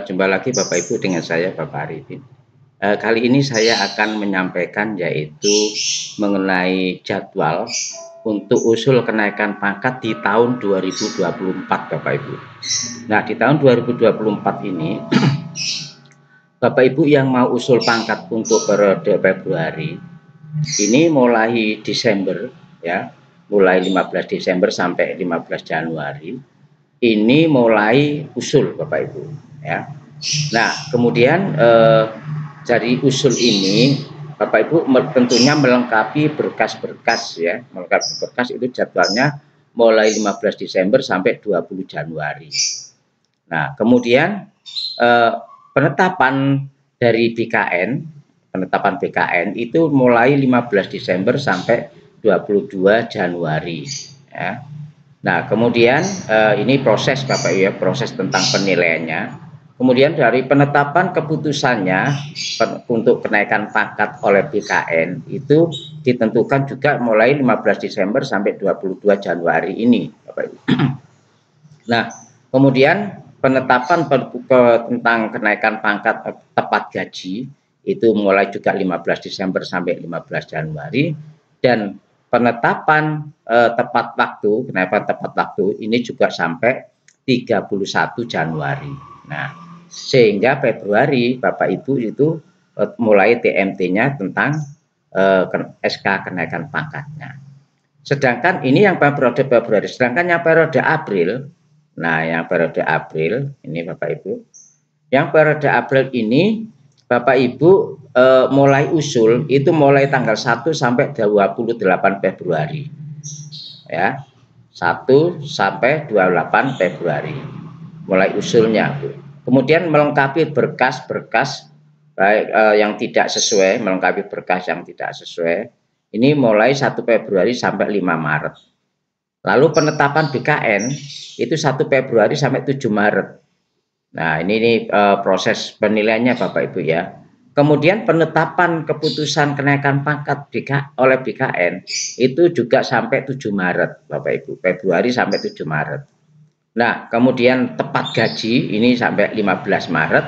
Jumpa lagi Bapak Ibu dengan saya Bapak Arifin. Kali ini saya akan menyampaikan yaitu mengenai jadwal untuk usul kenaikan pangkat di tahun 2024 Bapak Ibu. Nah, di tahun 2024 ini Bapak Ibu yang mau usul pangkat untuk periode Februari ini mulai Desember ya, mulai 15 Desember sampai 15 Januari ini mulai usul Bapak Ibu ya. Nah, kemudian dari usul ini Bapak Ibu tentunya melengkapi berkas-berkas ya. Melengkapi berkas itu jadwalnya mulai 15 Desember sampai 20 Januari. Nah, kemudian penetapan dari penetapan BKN itu mulai 15 Desember sampai 22 Januari ya. Nah, kemudian ini proses Bapak ya, proses tentang penilaiannya. Kemudian dari penetapan keputusannya untuk kenaikan pangkat oleh BKN itu ditentukan juga mulai 15 Desember sampai 22 Januari ini Bapak Ibu. Nah, kemudian penetapan tentang kenaikan pangkat tepat gaji itu mulai juga 15 Desember sampai 15 Januari, dan penetapan tepat waktu, kenaikan tepat waktu ini juga sampai 31 Januari. Nah, sehingga Februari Bapak Ibu itu mulai TMT-nya tentang SK kenaikan pangkatnya. Sedangkan ini yang periode Februari, sedangkan yang periode April, nah yang periode April ini Bapak Ibu, yang periode April ini Bapak Ibu mulai usul itu mulai tanggal 1 sampai 28 Februari ya, 1 sampai 28 Februari mulai usulnya. Kemudian melengkapi berkas-berkas baik yang tidak sesuai, melengkapi berkas yang tidak sesuai ini mulai 1 Februari sampai 5 Maret. Lalu penetapan BKN itu 1 Februari sampai 7 Maret. Nah, ini proses penilaiannya Bapak Ibu ya. Kemudian penetapan keputusan kenaikan pangkat oleh BKN itu juga sampai 7 Maret Bapak Ibu, Februari sampai 7 Maret. Nah, kemudian tepat gaji ini sampai 15 Maret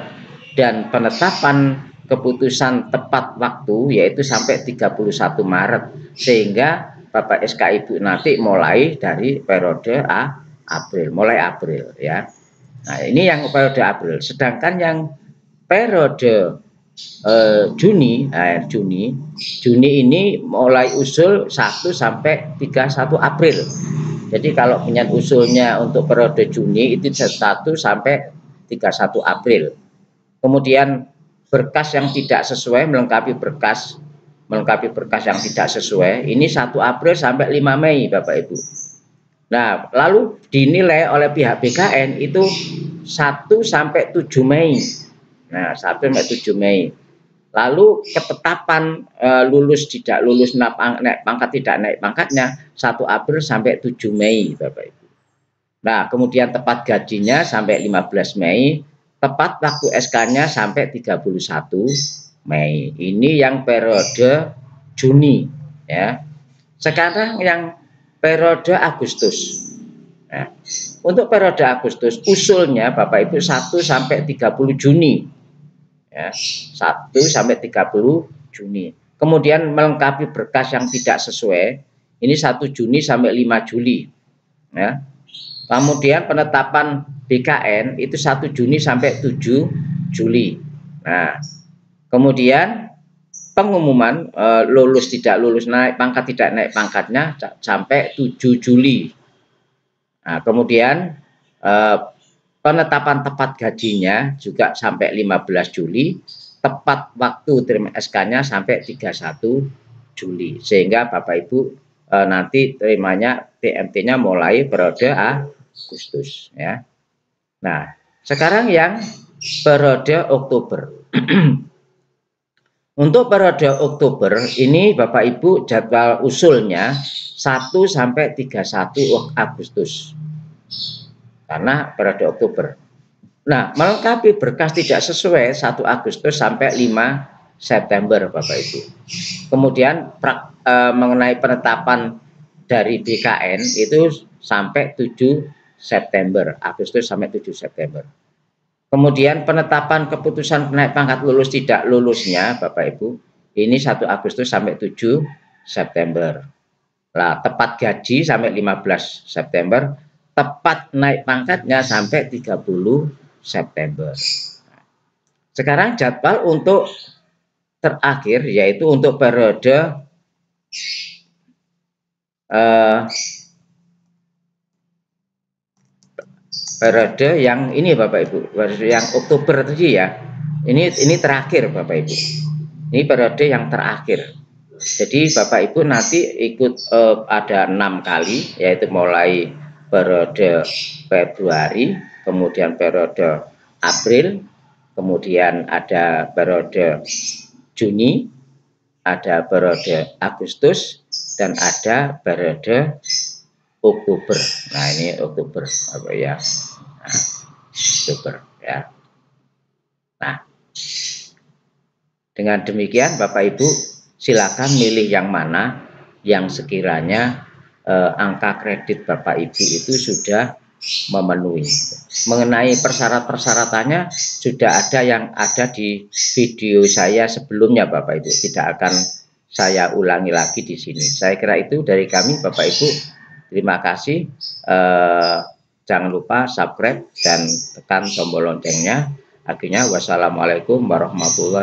dan penetapan keputusan tepat waktu yaitu sampai 31 Maret, sehingga Bapak SK Ibu nanti mulai dari periode April, mulai April ya. Nah, ini yang periode April. Sedangkan yang periode Juni ini mulai usul 1 sampai 31 April. Jadi kalau punya usulnya untuk periode Juni itu 1 sampai 31 April. Kemudian berkas yang tidak sesuai, melengkapi berkas yang tidak sesuai ini 1 April sampai 5 Mei Bapak Ibu. Nah, lalu dinilai oleh pihak BKN itu 1 sampai 7 Mei. Nah, 1 sampai 7 Mei. Lalu ketetapan lulus tidak lulus naik pangkat tidak naik pangkatnya 1 April sampai 7 Mei Bapak Ibu. Nah, kemudian tepat gajinya sampai 15 Mei, tepat waktu SK-nya sampai 31 Mei. Ini yang periode Juni ya. Sekarang yang periode Agustus. Nah, untuk periode Agustus usulnya Bapak Ibu 1 sampai 30 Juni. Ya, 1 sampai 30 Juni. Kemudian melengkapi berkas yang tidak sesuai ini 1 Juni sampai 5 Juli ya. Kemudian penetapan BKN itu 1 Juni sampai 7 Juli. Nah, kemudian pengumuman lulus tidak lulus naik pangkat tidak naik pangkatnya sampai 7 Juli. Nah, kemudian penetapan tepat gajinya juga sampai 15 Juli, tepat waktu terima SK-nya sampai 31 Juli. Sehingga Bapak Ibu nanti terimanya TMT-nya mulai periode Agustus ya. Nah, sekarang yang periode Oktober. Untuk periode Oktober ini Bapak Ibu jadwal usulnya 1 sampai 31 Agustus. Karena periode Oktober. Nah, melengkapi berkas tidak sesuai 1 Agustus sampai 5 September Bapak Ibu. Kemudian mengenai penetapan dari BKN itu sampai 7 September, Agustus sampai 7 September. Kemudian penetapan keputusan naik pangkat lulus tidak lulusnya Bapak Ibu, ini 1 Agustus sampai 7 September. Nah, tepat gaji sampai 15 September, tepat naik pangkatnya sampai 30 September. Sekarang jadwal untuk terakhir yaitu untuk periode yang ini Bapak Ibu, periode yang Oktober tadi ya. Ini terakhir Bapak Ibu. Ini periode yang terakhir. Jadi Bapak Ibu nanti ikut ada 6 kali, yaitu mulai periode Februari, kemudian periode April, kemudian ada periode Juni, ada periode Agustus, dan ada periode Oktober. Nah, ini Oktober apa ya? Nah, Oktober ya. Nah, dengan demikian Bapak Ibu silakan milih yang mana yang sekiranya angka kredit Bapak Ibu itu sudah memenuhi. Mengenai persyaratan-persyaratannya sudah ada yang ada di video saya sebelumnya Bapak Ibu, tidak akan saya ulangi lagi di sini. Saya kira itu dari kami Bapak Ibu. Terima kasih. Jangan lupa subscribe dan tekan tombol loncengnya. Akhirnya wassalamualaikum warahmatullahi wabarakatuh.